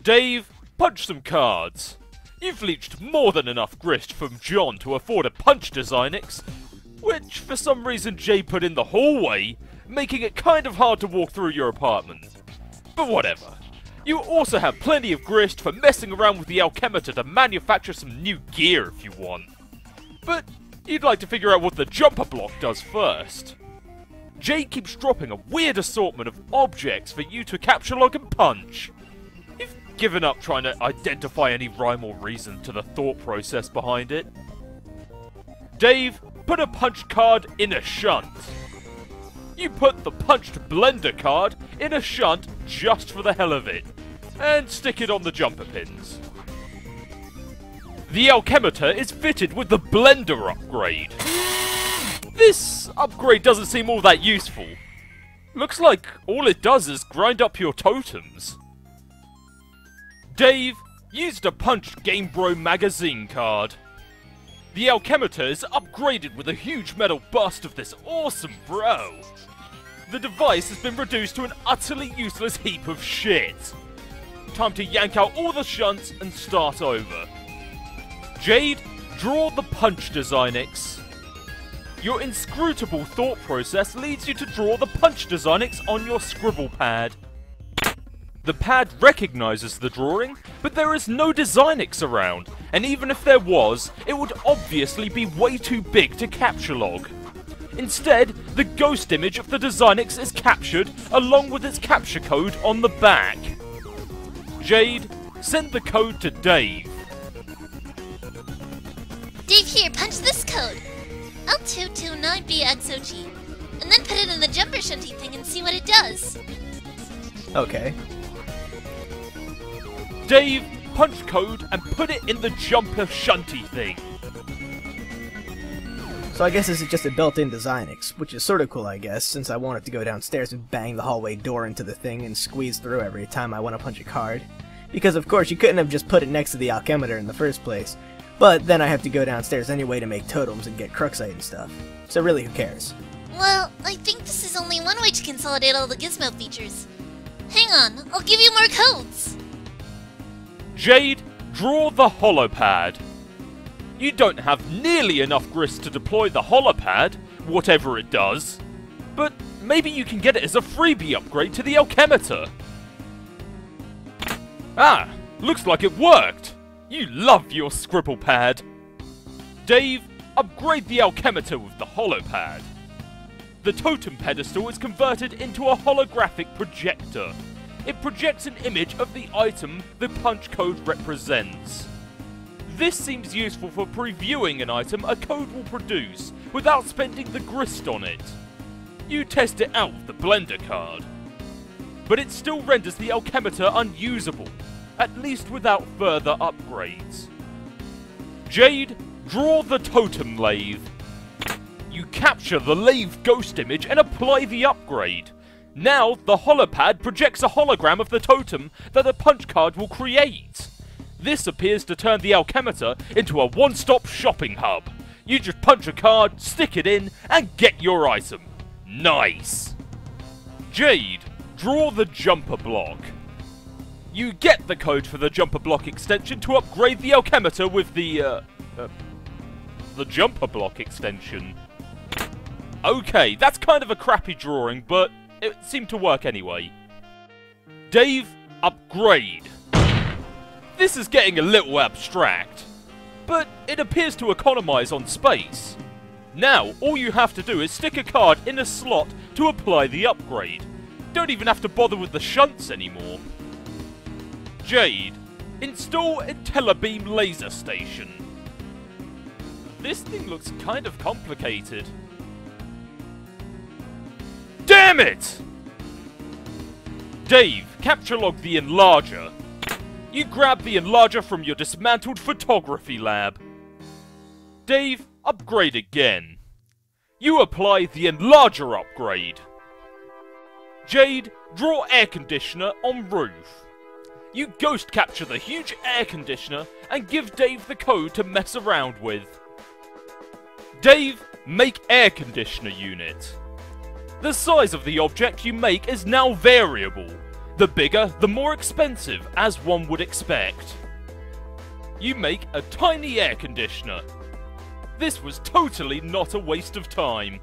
Dave, punch some cards. You've leached more than enough grist from John to afford a punch Designix, which for some reason Jay put in the hallway, making it kind of hard to walk through your apartment. But whatever. You also have plenty of grist for messing around with the alchemitor to manufacture some new gear if you want. But you'd like to figure out what the jumper block does first. Jay keeps dropping a weird assortment of objects for you to capture, log and punch. You've given up trying to identify any rhyme or reason to the thought process behind it. Dave, put a punch card in a shunt. You put the punched blender card in a shunt just for the hell of it, and stick it on the jumper pins. The alchemitor is fitted with the blender upgrade. This upgrade doesn't seem all that useful. Looks like all it does is grind up your totems. Dave used a punched Game Bro magazine card. The alchemitor is upgraded with a huge metal bust of this awesome bro. The device has been reduced to an utterly useless heap of shit. Time to yank out all the shunts and start over. Jade, draw the punch Designix. Your inscrutable thought process leads you to draw the punch Designix on your scribble pad. The pad recognises the drawing, but there is no Designix around, and even if there was, it would obviously be way too big to capture log. Instead, the ghost image of the Designix is captured along with its capture code on the back. Jade, send the code to Dave. Dave, here, punch this code. L229BXOG. And then put it in the jumper shunty thing and see what it does. Okay. Dave, punch code and put it in the jumper shunty thing. So I guess this is just a built-in Designix, which is sort of cool, I guess, since I won't have to go downstairs and bang the hallway door into the thing and squeeze through every time I want to punch a card. Because of course you couldn't have just put it next to the alchemitor in the first place. But then I have to go downstairs anyway to make totems and get Cruxite and stuff. So really, who cares? Well, I think this is only one way to consolidate all the gizmo features. Hang on, I'll give you more codes! Jade, draw the holopad. You don't have nearly enough grist to deploy the holopad, whatever it does. But maybe you can get it as a freebie upgrade to the alchemitor. Ah, looks like it worked! You love your scribble pad. Dave, upgrade the alchemitor with the holopad. The totem pedestal is converted into a holographic projector. It projects an image of the item the punch code represents. This seems useful for previewing an item a code will produce without spending the grist on it. You test it out with the blender card. But it still renders the alchemitor unusable, at least without further upgrades. Jade, draw the totem lathe. You capture the lathe ghost image and apply the upgrade. Now the holopad projects a hologram of the totem that a punch card will create. This appears to turn the alchemitor into a one-stop shopping hub. You just punch a card, stick it in, and get your item. Nice! Jade, draw the jumper block. You get the code for the jumper block extension to upgrade the alchemitor with the jumper block extension. Okay, that's kind of a crappy drawing, but it seemed to work anyway. Dave, upgrade. This is getting a little abstract, but it appears to economize on space. Now, all you have to do is stick a card in a slot to apply the upgrade. Don't even have to bother with the shunts anymore. Jade, install IntelliBeam laser station. This thing looks kind of complicated. Damn it! Dave, capture log the enlarger. You grab the enlarger from your dismantled photography lab. Dave, upgrade again. You apply the enlarger upgrade. Jade, draw air conditioner on roof. You ghost capture the huge air conditioner and give Dave the code to mess around with. Dave, make air conditioner unit. The size of the object you make is now variable. The bigger, the more expensive, as one would expect. You make a tiny air conditioner. This was totally not a waste of time.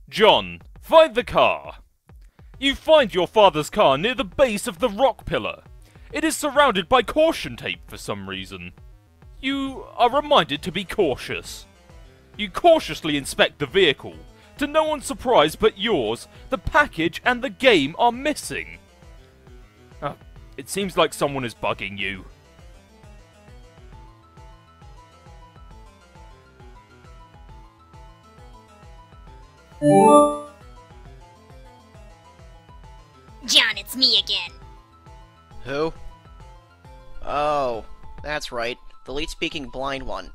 John, find the car. You find your father's car near the base of the rock pillar. It is surrounded by caution tape for some reason. You are reminded to be cautious. You cautiously inspect the vehicle. To no one's surprise but yours, the package and the game are missing. It seems like someone is bugging you. John, it's me again. Who? Oh, that's right. The lead-speaking blind one.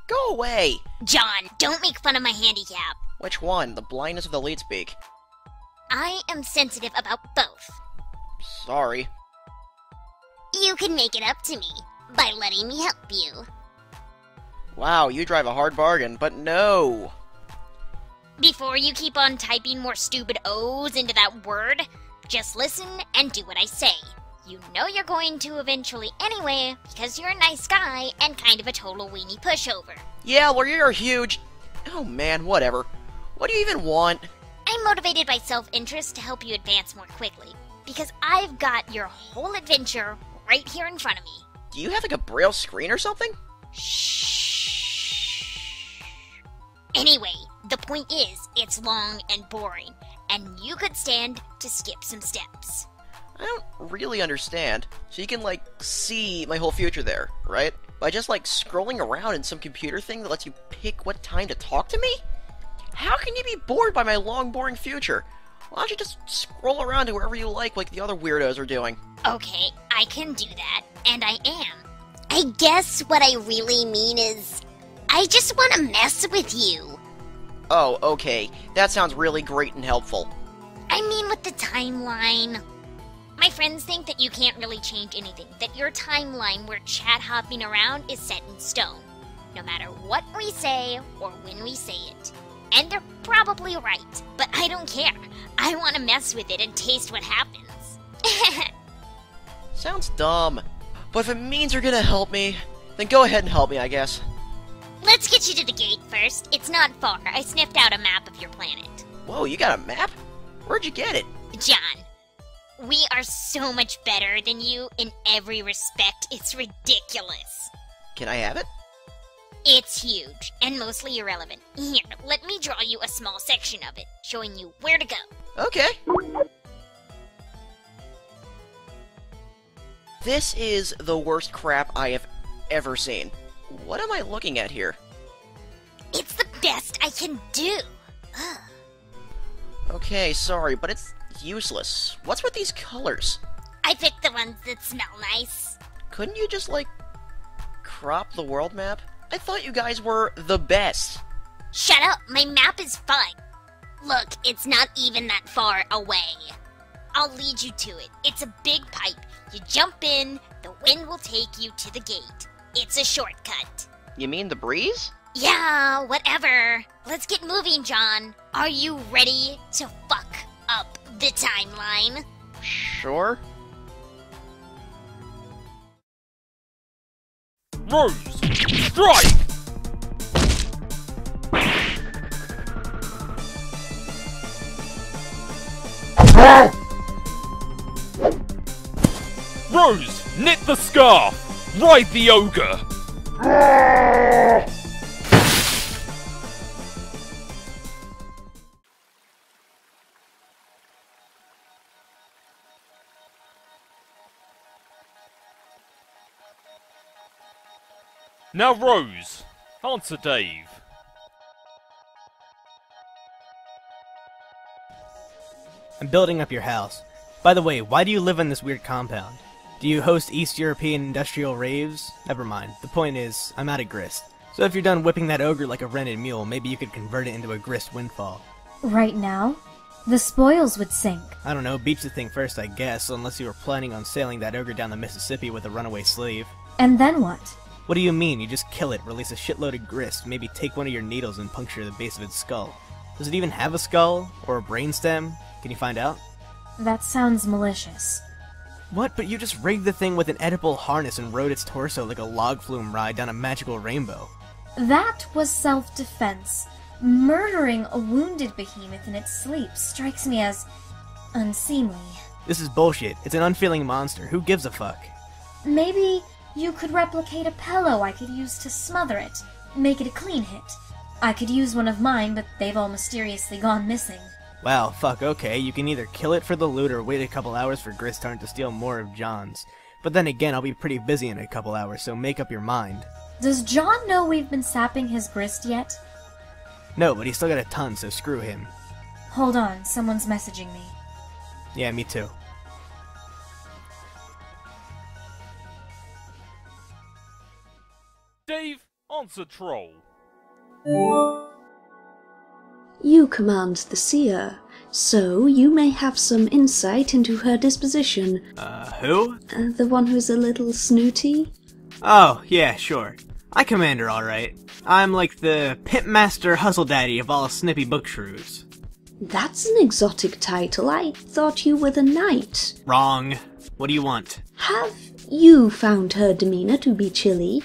Go away! John, don't make fun of my handicap. Which one? The blindness of the lead speak? I am sensitive about both. Sorry. You can make it up to me by letting me help you. Wow, you drive a hard bargain, but no! Before you keep on typing more stupid O's into that word, just listen and do what I say. You know you're going to eventually anyway, because you're a nice guy and kind of a total weenie pushover. Yeah, well, you're huge... Oh man, whatever. What do you even want? I'm motivated by self-interest to help you advance more quickly, because I've got your whole adventure right here in front of me. Do you have like a braille screen or something? Shh. Anyway, the point is, it's long and boring, and you could stand to skip some steps. I don't really understand. So you can, like, see my whole future there, right? By just, like, scrolling around in some computer thing that lets you pick what time to talk to me? How can you be bored by my long, boring future? Why don't you just scroll around to wherever you like the other weirdos are doing? Okay, I can do that, and I am. I guess what I really mean is, I just want to mess with you. Oh, okay. That sounds really great and helpful. I mean with the timeline. My friends think that you can't really change anything, that your timeline where chat hopping around is set in stone, no matter what we say or when we say it. And they're probably right, but I don't care. I want to mess with it and taste what happens. Sounds dumb. But if it means you're gonna help me, then go ahead and help me, I guess. Let's get you to the gate first. It's not far. I sniffed out a map of your planet. Whoa, you got a map? Where'd you get it? John, we are so much better than you in every respect. It's ridiculous. Can I have it? It's huge, and mostly irrelevant. Here, let me draw you a small section of it, showing you where to go. Okay. This is the worst crap I have ever seen. What am I looking at here? It's the best I can do. Ugh. Okay, sorry, but it's useless. What's with these colors? I picked the ones that smell nice. Couldn't you just, like, crop the world map? I thought you guys were the best. Shut up, my map is fine. Look, it's not even that far away. I'll lead you to it. It's a big pipe. You jump in, the wind will take you to the gate. It's a shortcut. You mean the breeze? Yeah, whatever. Let's get moving, John. Are you ready to fuck up the timeline? Sure. Rose, strike! Rose, knit the scarf! Ride the ogre! Now Rose, answer Dave. I'm building up your house. By the way, why do you live in this weird compound? Do you host East European industrial raves? Never mind. The point is, I'm out of grist. So if you're done whipping that ogre like a rented mule, maybe you could convert it into a grist windfall. Right now? The spoils would sink. I don't know, beach the thing first I guess, unless you were planning on sailing that ogre down the Mississippi with a runaway slave. And then what? What do you mean? You just kill it, release a shitload of grist, maybe take one of your needles and puncture the base of its skull. Does it even have a skull? Or a brainstem? Can you find out? That sounds malicious. What? But you just rigged the thing with an edible harness and rode its torso like a log flume ride down a magical rainbow. That was self-defense. Murdering a wounded behemoth in its sleep strikes me as unseemly. This is bullshit. It's an unfeeling monster. Who gives a fuck? Maybe you could replicate a pillow I could use to smother it, make it a clean hit. I could use one of mine, but they've all mysteriously gone missing. Well, fuck, okay. You can either kill it for the loot or wait a couple hours for Gristarn to steal more of John's. But then again, I'll be pretty busy in a couple hours, so make up your mind. Does John know we've been sapping his grist yet? No, but he's still got a ton, so screw him. Hold on, someone's messaging me. Yeah, me too. Dave, answer troll. You command the seer, so you may have some insight into her disposition. Who? The one who's a little snooty? Oh, yeah, sure. I command her, alright. I'm like the Pitmaster Hustle Daddy of all snippy book shrews. That's an exotic title. I thought you were the knight. Wrong. What do you want? Have you found her demeanor to be chilly,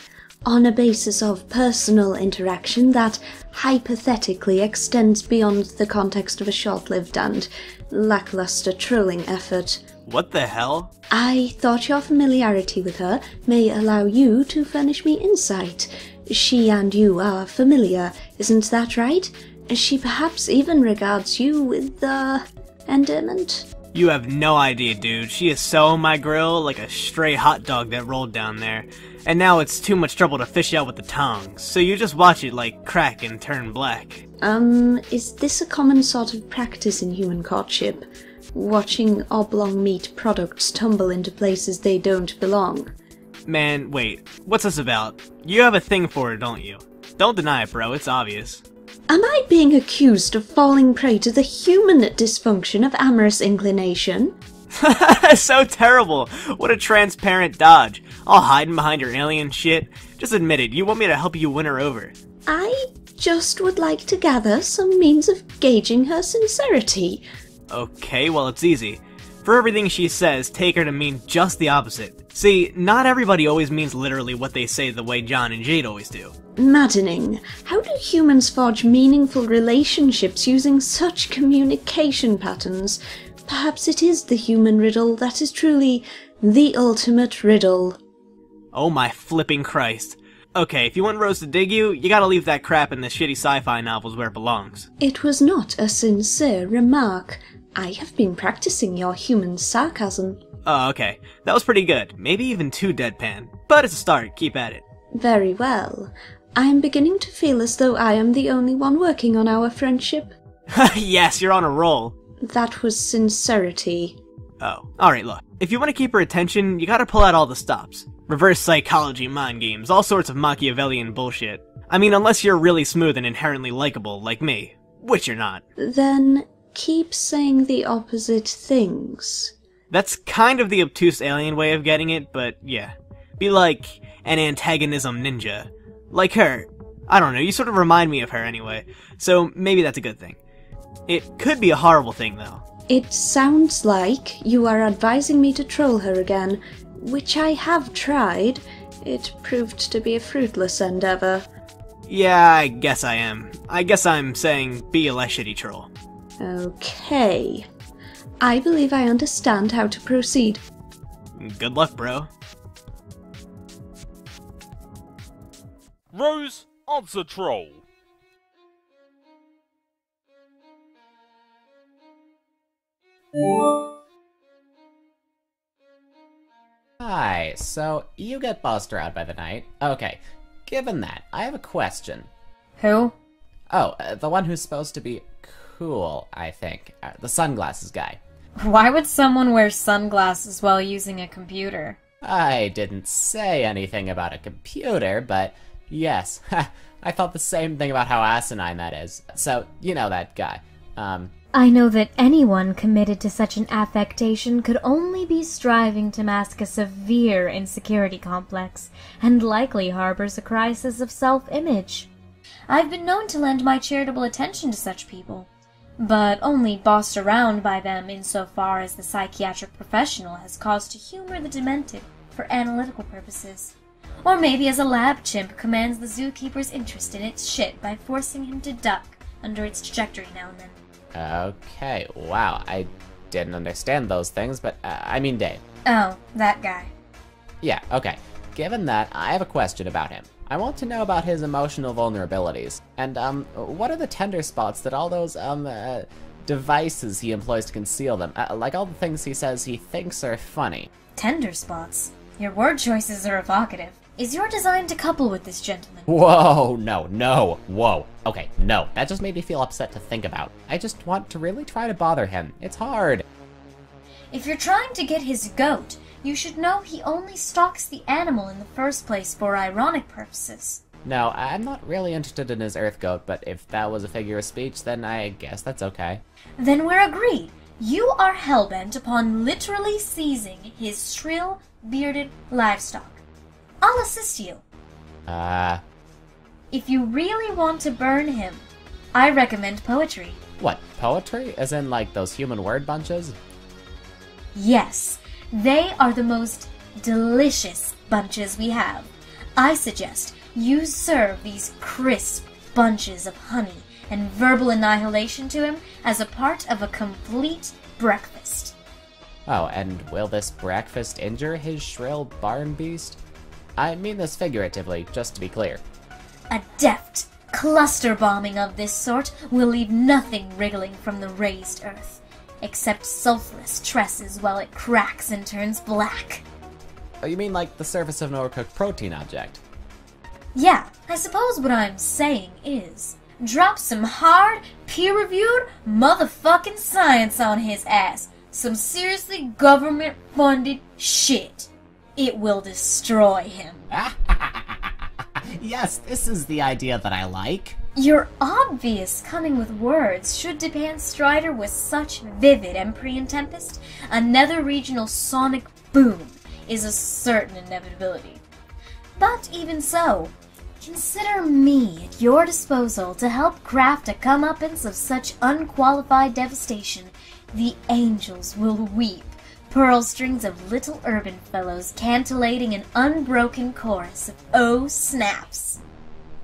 on a basis of personal interaction that hypothetically extends beyond the context of a short-lived and lackluster trolling effort? What the hell? I thought your familiarity with her may allow you to furnish me insight. She and you are familiar, isn't that right? She perhaps even regards you with, endearment? You have no idea, dude. She is so on my grill like a stray hot dog that rolled down there. And now it's too much trouble to fish out with the tongs, so you just watch it like crack and turn black. Is this a common sort of practice in human courtship? Watching oblong meat products tumble into places they don't belong? Man, wait. What's this about? You have a thing for her, don't you? Don't deny it, bro. It's obvious. Am I being accused of falling prey to the human dysfunction of amorous inclination? So terrible! What a transparent dodge. All hiding behind your alien shit. Just admit it, you want me to help you win her over. I just would like to gather some means of gauging her sincerity. Okay, well it's easy. For everything she says, take her to mean just the opposite. See, not everybody always means literally what they say the way John and Jade always do. Maddening. How do humans forge meaningful relationships using such communication patterns? Perhaps it is the human riddle that is truly the ultimate riddle. Oh my flipping Christ. Okay, if you want Rose to dig you, you gotta leave that crap in the shitty sci-fi novels where it belongs. It was not a sincere remark. I have been practicing your human sarcasm. Oh, okay. That was pretty good. Maybe even too deadpan. But it's a start. Keep at it. Very well. I am beginning to feel as though I am the only one working on our friendship. Yes, you're on a roll. That was sincerity. Oh, alright, look. If you want to keep her attention, you gotta pull out all the stops. Reverse psychology, mind games, all sorts of Machiavellian bullshit. I mean, unless you're really smooth and inherently likable, like me. Which you're not. Then keep saying the opposite things. That's kind of the obtuse alien way of getting it, but yeah. Be like an antagonism ninja. Like her. I don't know, you sort of remind me of her anyway, so maybe that's a good thing. It could be a horrible thing, though. It sounds like you are advising me to troll her again, which I have tried. It proved to be a fruitless endeavor. Yeah, I guess I am. I guess I'm saying be a less shitty troll. Okay. I believe I understand how to proceed. Good luck, bro. Rose, answer troll. Hi, so you get bossed around by the knight. Okay, given that, I have a question. Who? Oh, the one who's supposed to be cool, I think. The sunglasses guy. Why would someone wear sunglasses while using a computer? I didn't say anything about a computer, but yes, I thought the same thing about how asinine that is. So, you know that guy. I know that anyone committed to such an affectation could only be striving to mask a severe insecurity complex, and likely harbors a crisis of self-image. I've been known to lend my charitable attention to such people. but only bossed around by them insofar as the psychiatric professional has cause to humor the demented for analytical purposes. Or maybe as a lab chimp commands the zookeeper's interest in its shit by forcing him to duck under its trajectory now and then. Okay, wow, I didn't understand those things, but I mean Dave. Oh, that guy. Yeah, okay. Given that, I have a question about him. I want to know about his emotional vulnerabilities. And, what are the tender spots that all those, devices he employs to conceal them? Like all the things he says he thinks are funny. Tender spots? Your word choices are evocative. Is your design to couple with this gentleman? Whoa, no, whoa. Okay, no, that just made me feel upset to think about. I just want to really try to bother him. It's hard. If you're trying to get his goat, you should know he only stalks the animal in the first place for ironic purposes. No, I'm not really interested in his earth goat, but if that was a figure of speech, then I guess that's okay. Then we're agreed. You are hellbent upon literally seizing his shrill, bearded livestock. I'll assist you. If you really want to burn him, I recommend poetry. What, poetry? As in, like, those human word bunches? Yes, they are the most delicious bunches we have. I suggest you serve these crisp bunches of honey and verbal annihilation to him as a part of a complete breakfast. Oh, and will this breakfast injure his shrill barn beast? I mean this figuratively, just to be clear. A deft cluster bombing of this sort will leave nothing wriggling from the raised earth, except sulphurous tresses while it cracks and turns black. Oh, you mean like the surface of an overcooked protein object? Yeah, I suppose what I'm saying is, drop some hard, peer-reviewed motherfucking science on his ass. Some seriously government-funded shit. It will destroy him. Yes, this is the idea that I like. Your obvious cunning with words should depan Strider with such vivid Empryon Tempest, a nether-regional sonic boom is a certain inevitability. But even so, consider me at your disposal to help craft a comeuppance of such unqualified devastation. The angels will weep, pearl strings of little urban fellows cantillating an unbroken chorus of oh snaps.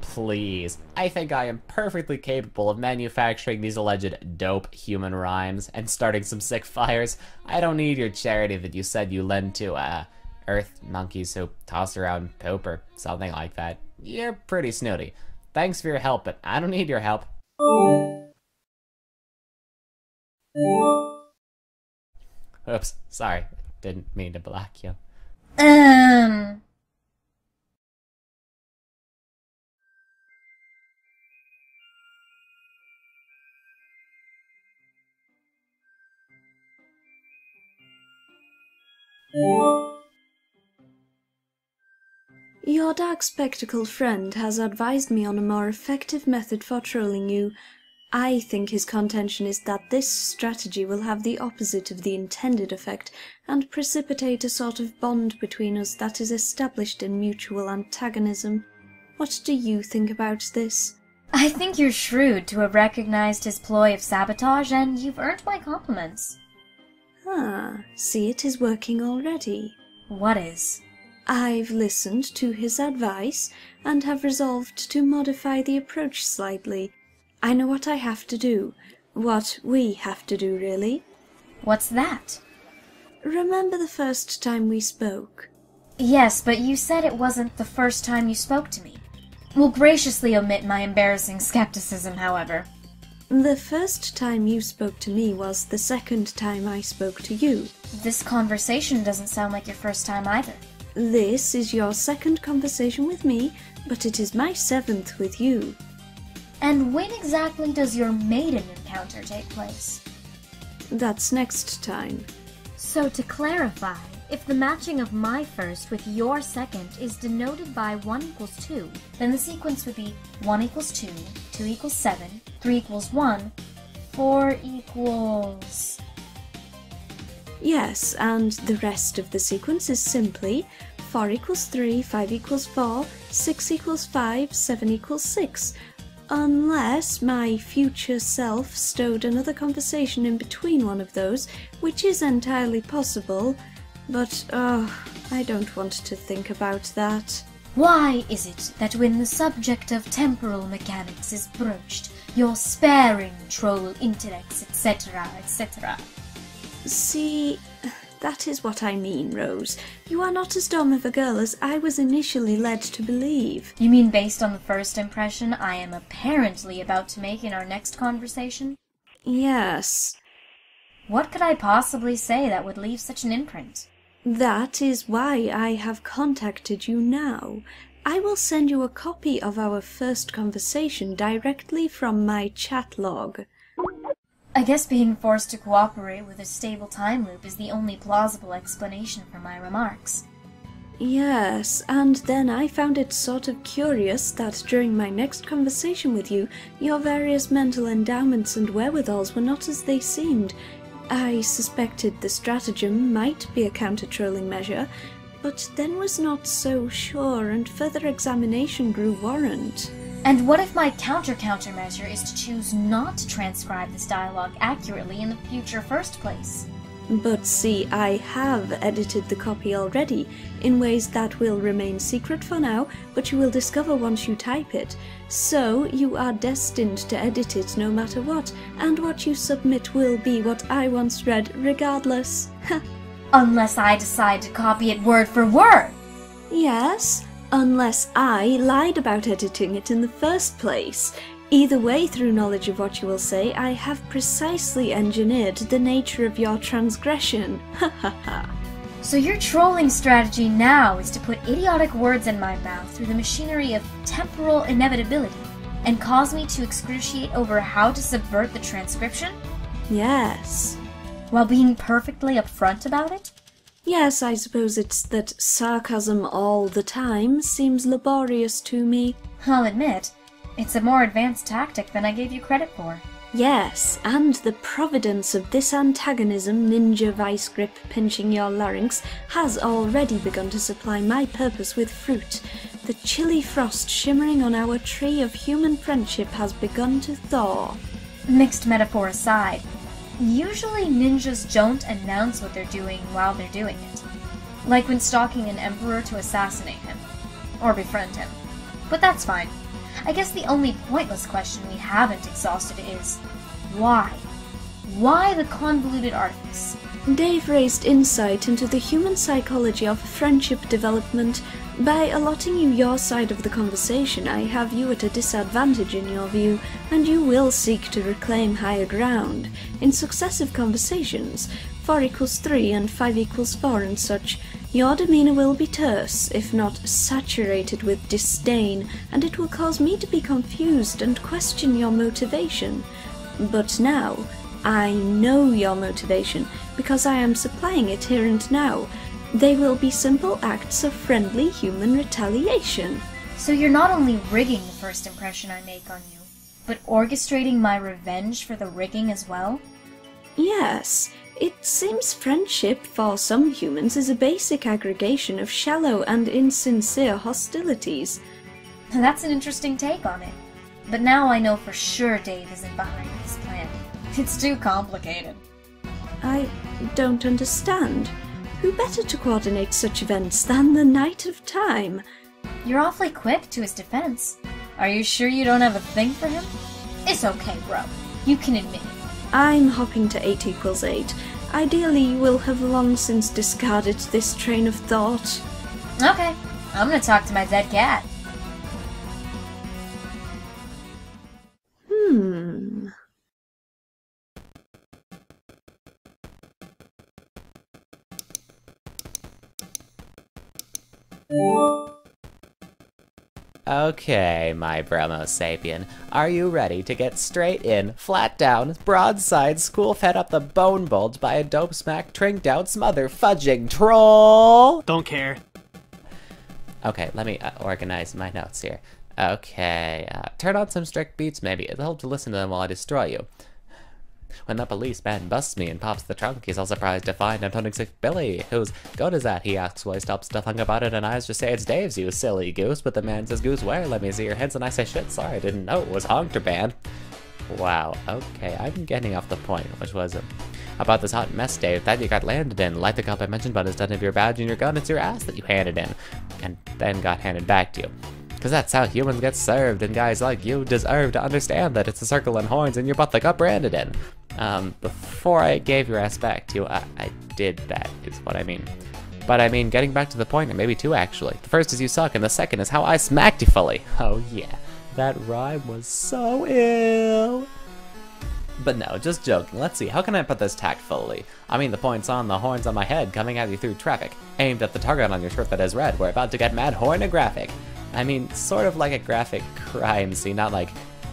Please, I think I am perfectly capable of manufacturing these alleged dope human rhymes and starting some sick fires. I don't need your charity that you said you lend to, earth monkeys who toss around poop or something like that. You're pretty snooty. Thanks for your help, but I don't need your help. Oops, sorry. Didn't mean to block you. Your dark-spectacled friend has advised me on a more effective method for trolling you. I think his contention is that this strategy will have the opposite of the intended effect and precipitate a sort of bond between us that is established in mutual antagonism. What do you think about this? I think you're shrewd to have recognized his ploy of sabotage, and you've earned my compliments. Ah, see, it is working already. What is? I've listened to his advice and have resolved to modify the approach slightly. I know what I have to do. What we have to do, really. What's that? Remember the first time we spoke? Yes, but you said it wasn't the first time you spoke to me. We'll graciously omit my embarrassing skepticism, however. The first time you spoke to me was the second time I spoke to you. This conversation doesn't sound like your first time either. This is your second conversation with me, but it is my seventh with you. And when exactly does your maiden encounter take place? That's next time. So to clarify, if the matching of my first with your second is denoted by 1 equals 2, then the sequence would be 1 equals 2, 2 equals 7, 3 equals 1, 4 equals... Yes, and the rest of the sequence is simply 4 equals 3, 5 equals 4, 6 equals 5, 7 equals 6. Unless my future self stowed another conversation in between one of those, which is entirely possible, but, I don't want to think about that. Why is it that when the subject of temporal mechanics is broached, you're sparing troll intellects, etc., etc.? See, that is what I mean, Rose. You are not as dumb of a girl as I was initially led to believe. You mean based on the first impression I am apparently about to make in our next conversation? Yes. What could I possibly say that would leave such an imprint? That is why I have contacted you now. I will send you a copy of our first conversation directly from my chat log. I guess being forced to cooperate with a stable time loop is the only plausible explanation for my remarks. Yes, and then I found it sort of curious that during my next conversation with you, your various mental endowments and wherewithals were not as they seemed. I suspected the stratagem might be a counter-trolling measure, but then was not so sure, and further examination grew warrant. And what if my countermeasure is to choose not to transcribe this dialogue accurately in the future first place? But see, I have edited the copy already, in ways that will remain secret for now, but you will discover once you type it. So, you are destined to edit it no matter what, and what you submit will be what I once read regardless. Unless I decide to copy it word for word! Yes, unless I lied about editing it in the first place. Either way, through knowledge of what you will say, I have precisely engineered the nature of your transgression. Ha ha ha. So your trolling strategy now is to put idiotic words in my mouth through the machinery of temporal inevitability, and cause me to excruciate over how to subvert the transcription? Yes. While being perfectly upfront about it? Yes, I suppose it's that sarcasm all the time seems laborious to me. I'll admit, it's a more advanced tactic than I gave you credit for. Yes, and the providence of this antagonism, ninja vice grip pinching your larynx, has already begun to supply my purpose with fruit. The chilly frost shimmering on our tree of human friendship has begun to thaw. Mixed metaphor aside, usually ninjas don't announce what they're doing while they're doing it. Like when stalking an emperor to assassinate him. Or befriend him. But that's fine. I guess the only pointless question we haven't exhausted is, why? Why the convoluted artifice? Dave raised insight into the human psychology of friendship development. By allotting you your side of the conversation, I have you at a disadvantage in your view, and you will seek to reclaim higher ground. In successive conversations, 4 equals 3 and 5 equals 4 and such, your demeanor will be terse, if not saturated with disdain, and it will cause me to be confused and question your motivation. But now, I know your motivation, because I am supplying it here and now. They will be simple acts of friendly human retaliation. So you're not only rigging the first impression I make on you, but orchestrating my revenge for the rigging as well? Yes. It seems friendship for some humans is a basic aggregation of shallow and insincere hostilities. That's an interesting take on it. But now I know for sure Dave isn't behind this plan. It's too complicated. I don't understand. Who better to coordinate such events than the Knight of Time? You're awfully quick to his defense. Are you sure you don't have a thing for him? It's okay, bro. You can admit it. I'm hopping to 8 equals 8. Ideally, you will have long since discarded this train of thought. Okay, I'm gonna talk to my dead cat. Okay, my Bromo Sapien, are you ready to get straight in, flat down, broadside, school-fed up the bone bulge by a dope smack, trinked out, smother fudging troll? Don't care. Okay, let me organize my notes here. Okay, turn on some strict beats maybe. It'll help to listen to them while I destroy you. When the policeman busts me and pops the trunk, he's all surprised to find I'm toting sick Billy. Whose goat is that? He asks while he stops stuffing about it, and I just say it's Dave's, you silly goose. But the man says, Goose where? Let me see your heads. And I say, shit, sorry, I didn't know it was Honker Band. Wow, okay, I'm getting off the point, which was about this hot mess, Dave, that you got landed in. Like the cop I mentioned, but instead of your badge and your gun, it's your ass that you handed in, and then got handed back to you. Because that's how humans get served, and guys like you deserve to understand that it's a circle and horns and your butt that got branded in. Before I gave your ass back to you, I did that, is what I mean. But I mean, getting back to the point, and maybe two actually. The first is you suck, and the second is how I smacked you fully. Oh yeah, that rhyme was so ill. But no, just joking. Let's see, how can I put this tactfully? I mean, the point's on the horns on my head, coming at you through traffic, aimed at the target on your shirt that is red. We're about to get mad hornographic. I mean, sort of like a graphic crime scene, not like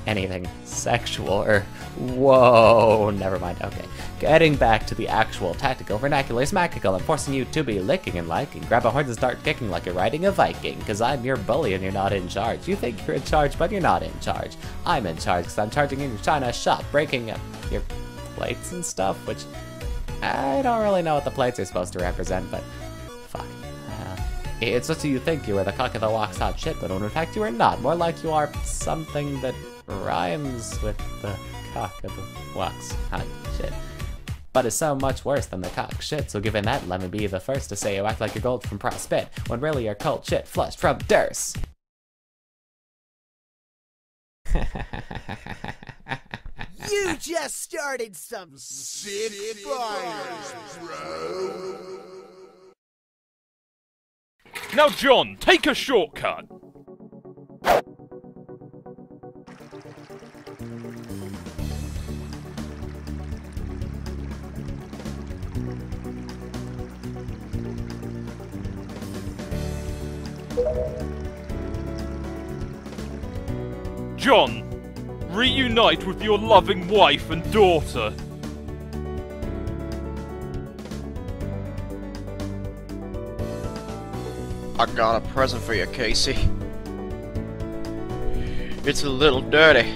anything sexual or... Whoa, never mind, okay. Getting back to the actual tactical vernacular smackical, I'm forcing you to be licking and liking. Grab a horse and start kicking like you're riding a Viking, cause I'm your bully and you're not in charge. You think you're in charge, but you're not in charge. I'm in charge, cause I'm charging in your China shop, breaking your plates and stuff, which I don't really know what the plates are supposed to represent, but fuck. It's just so you think you are the cock of the walk's hot shit, but when in fact you are not. More like you are something that rhymes with the cock of the walk's hot shit. But is so much worse than the cock shit, so given that, let me be the first to say you act like you're gold from Prospit, when really you're cold shit flushed from Durst. You just started some sick fires, bro. Now, John, take a shortcut. John, reunite with your loving wife and daughter. I got a present for you, Casey. It's a little dirty.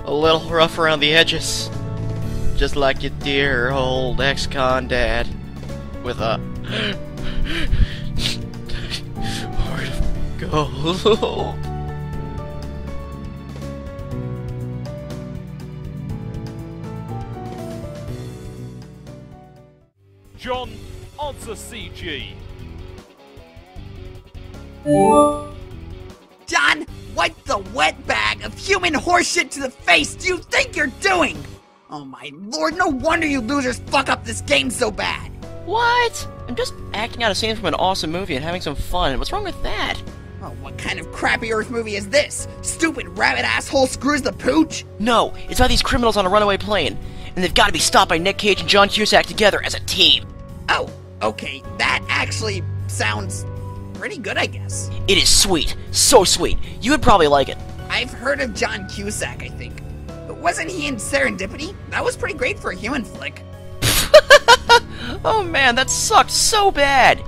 A little rough around the edges. Just like your dear old ex-con dad. With a... heart of gold. John, answer CG. John, wipe the wet bag of human horseshit to the face. Do you think you're doing? Oh my lord, no wonder you losers fuck up this game so bad. What? I'm just acting out a scene from an awesome movie and having some fun. What's wrong with that? Oh, what kind of crappy Earth movie is this? Stupid rabbit asshole screws the pooch? No, it's about these criminals on a runaway plane, and they've got to be stopped by Nick Cage and John Cusack together as a team. Oh, okay, that actually sounds pretty good, I guess. It is sweet. So sweet. You would probably like it. I've heard of John Cusack, I think. But wasn't he in Serendipity? That was pretty great for a human flick. Oh man, that sucked so bad.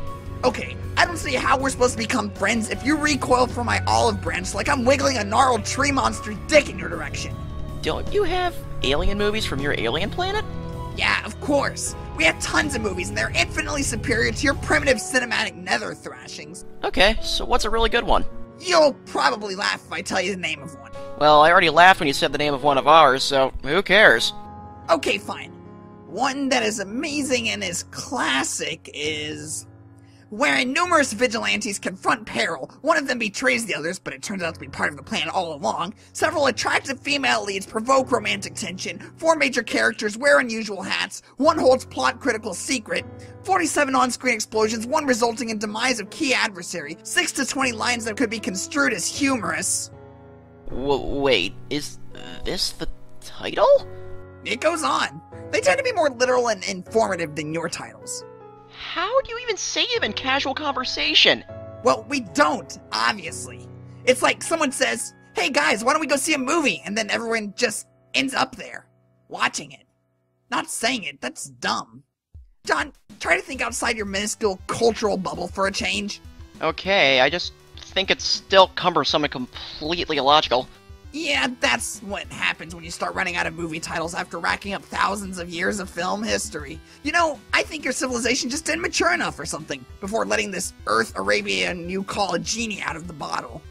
Okay, I don't see how we're supposed to become friends if you recoil from my olive branch like I'm wiggling a gnarled tree monster dick in your direction. Don't you have alien movies from your alien planet? Yeah, of course. We have tons of movies, and they're infinitely superior to your primitive cinematic nether thrashings. Okay, so what's a really good one? You'll probably laugh if I tell you the name of one. Well, I already laughed when you said the name of one of ours, so who cares? Okay, fine. One that is amazing and is classic is... wherein numerous vigilantes confront peril. One of them betrays the others, but it turns out to be part of the plan all along. Several attractive female leads provoke romantic tension. 4 major characters wear unusual hats. 1 holds plot-critical secret. 47 on-screen explosions, 1 resulting in demise of key adversary. 6 to 20 lines that could be construed as humorous. Wait, is this the title? It goes on. They tend to be more literal and informative than your titles. How do you even say them in casual conversation? Well, we don't, obviously. It's like someone says, hey guys, why don't we go see a movie? And then everyone just ends up there, watching it. Not saying it, that's dumb. John, try to think outside your minuscule cultural bubble for a change. Okay, I just think it's still cumbersome and completely illogical. Yeah, that's what happens when you start running out of movie titles after racking up thousands of years of film history. You know, I think your civilization just didn't mature enough or something before letting this Earth Arabian you call a genie out of the bottle.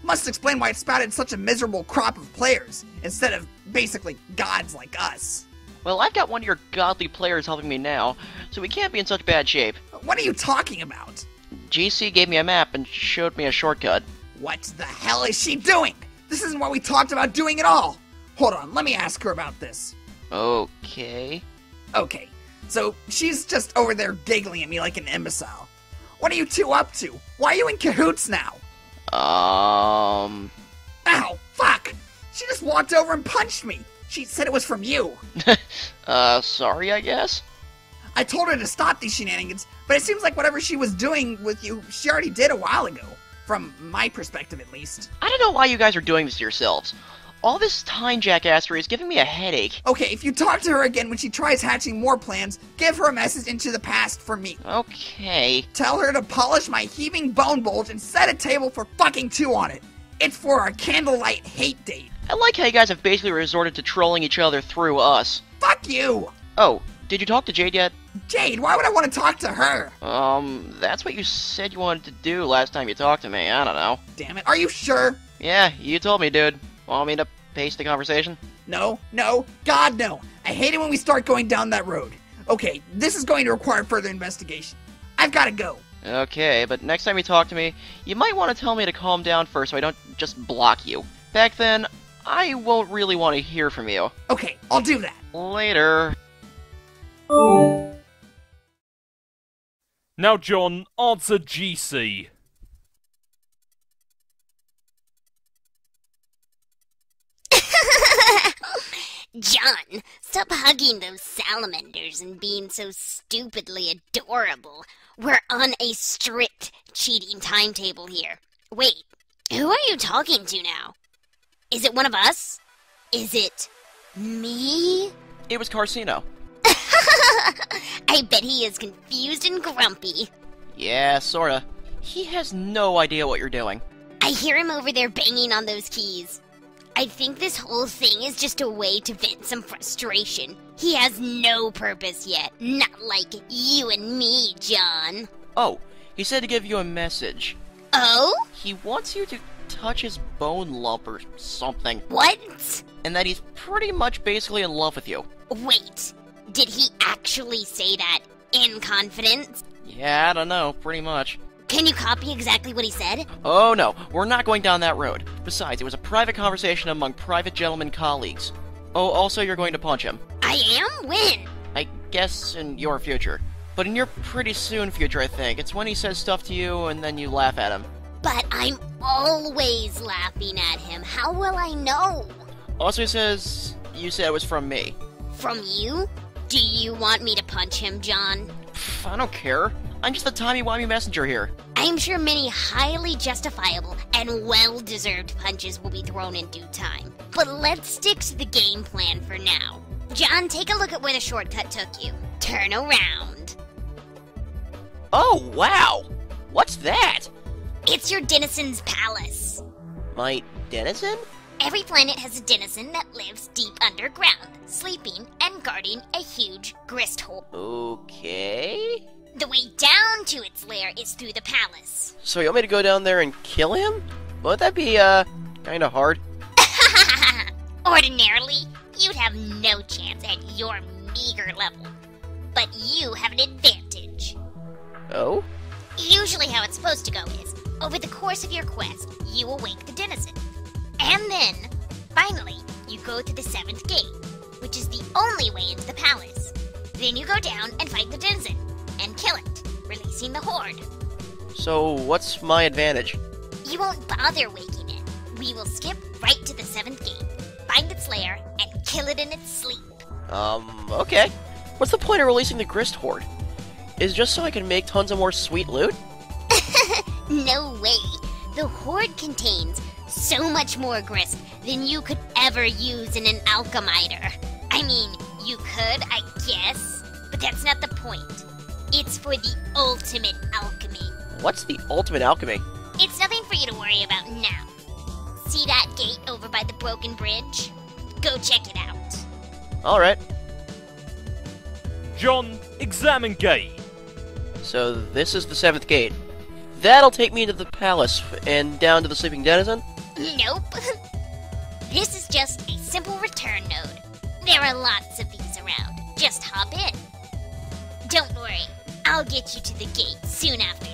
Must explain why it spouted such a miserable crop of players, instead of basically gods like us. Well, I've got one of your godly players helping me now, so we can't be in such bad shape. What are you talking about? GC gave me a map and showed me a shortcut. What the hell is she doing? This isn't what we talked about doing at all. Hold on, let me ask her about this. Okay. Okay, so she's just over there giggling at me like an imbecile. What are you two up to? Why are you in cahoots now? Ow, fuck! She just walked over and punched me. She said it was from you. Sorry, I guess? I told her to stop these shenanigans, but it seems like whatever she was doing with you, she already did a while ago. From my perspective, at least. I don't know why you guys are doing this to yourselves. All this time jackassery is giving me a headache. Okay, if you talk to her again when she tries hatching more plans, give her a message into the past for me. Okay. Tell her to polish my heaving bone bulge and set a table for fucking two on it. It's for our candlelight hate date. I like how you guys have basically resorted to trolling each other through us. Fuck you! Oh, did you talk to Jade yet? Jade, why would I want to talk to her? That's what you said you wanted to do last time you talked to me. I don't know. Damn it, are you sure? Yeah, you told me, dude. Want me to paste the conversation? No, God no. I hate it when we start going down that road. Okay, this is going to require further investigation. I've gotta go. Okay, but next time you talk to me, you might want to tell me to calm down first so I don't just block you. Back then, I won't really want to hear from you. Okay, I'll do that. Later. Now, John, answer GC. John, stop hugging those salamanders and being so stupidly adorable. We're on a strict cheating timetable here. Wait, who are you talking to now? Is it one of us? Is it me? It was Carcino. I bet he is confused and grumpy. Yeah, sorta. He has no idea what you're doing. I hear him over there banging on those keys. I think this whole thing is just a way to vent some frustration. He has no purpose yet. Not like you and me, John. Oh, he said to give you a message. Oh? He wants you to touch his bone lump or something. What? And that he's pretty much basically in love with you. Wait, did he actually say that in confidence? Yeah, I don't know, pretty much. Can you copy exactly what he said? Oh no, we're not going down that road. Besides, it was a private conversation among private gentlemen colleagues. Oh, also you're going to punch him. I am? When? I guess in your future. But in your pretty soon future, I think. It's when he says stuff to you and then you laugh at him. But I'm always laughing at him. How will I know? Also he says you said it was from me. From you? Do you want me to punch him, John? Pff, I don't care. I'm just the timey-wimey messenger here. I'm sure many highly justifiable and well-deserved punches will be thrown in due time. But let's stick to the game plan for now. John, take a look at where the shortcut took you. Turn around. Oh, wow! What's that? It's your denizen's palace. My denizen? Every planet has a denizen that lives deep underground, sleeping and guarding a huge grist hole. Okay... The way down to its lair is through the palace. So you want me to go down there and kill him? Won't that be, kinda hard? Ordinarily, you'd have no chance at your meager level. But you have an advantage. Oh? Usually how it's supposed to go is, over the course of your quest, you awake the denizen. And then, finally, you go to the 7th gate, which is the only way into the palace. Then you go down and fight the denizen, and kill it, releasing the horde. So, what's my advantage? You won't bother waking it. We will skip right to the 7th gate, find its lair, and kill it in its sleep. Okay. What's the point of releasing the grist horde? Is it just so I can make tons of more sweet loot? No way. The horde contains so much more grist than you could ever use in an alchemiter. I mean, you could, I guess, but that's not the point. It's for the ultimate alchemy. What's the ultimate alchemy? It's nothing for you to worry about now. See that gate over by the broken bridge? Go check it out. Alright. John, examine gate. So this is the 7th gate. That'll take me to the palace and down to the sleeping denizen? Nope. This is just a simple return node. There are lots of these around. Just hop in. Don't worry, I'll get you to the gate soon after